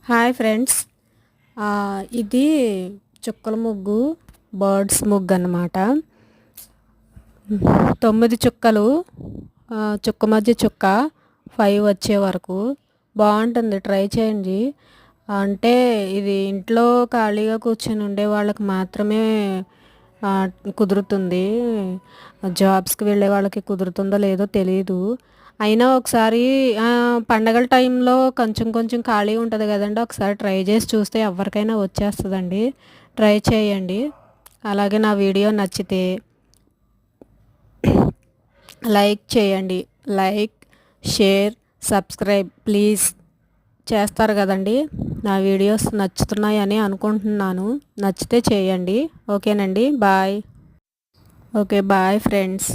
Hi friends. ఇది చుక్కల ముగ్గు, బర్డ్స్ ముగ్గు అన్నమాట. 9 చుక్కలు, చుక్క మధ్య చుక్క 5 వచ్చే వరకు బాగుంటుంది. ట్రై చేయండి. అంటే ఇది ఇంట్లో ఖాళీగా కూర్చొని ఉండే వాళ్ళకి మాత్రమే కుదురుతుంది. జాబ్స్కి వెళ్ళే వాళ్ళకి కుదురుతుందో లేదో తెలీదు. అయినా ఒకసారి పండగల టైంలో కొంచెం కొంచెం ఖాళీ ఉంటుంది కదండి, ఒకసారి ట్రై చేసి చూస్తే ఎవరికైనా వచ్చేస్తుందండి. ట్రై చేయండి. అలాగే నా వీడియో నచ్చితే లైక్ చేయండి. లైక్, షేర్, సబ్స్క్రైబ్ ప్లీజ్ చేస్తారు కదండి. నా వీడియోస్ నచ్చుతున్నాయని అనుకుంటున్నాను. నచ్చితే చేయండి. ఓకేనండి. బాయ్. Okay, bye friends.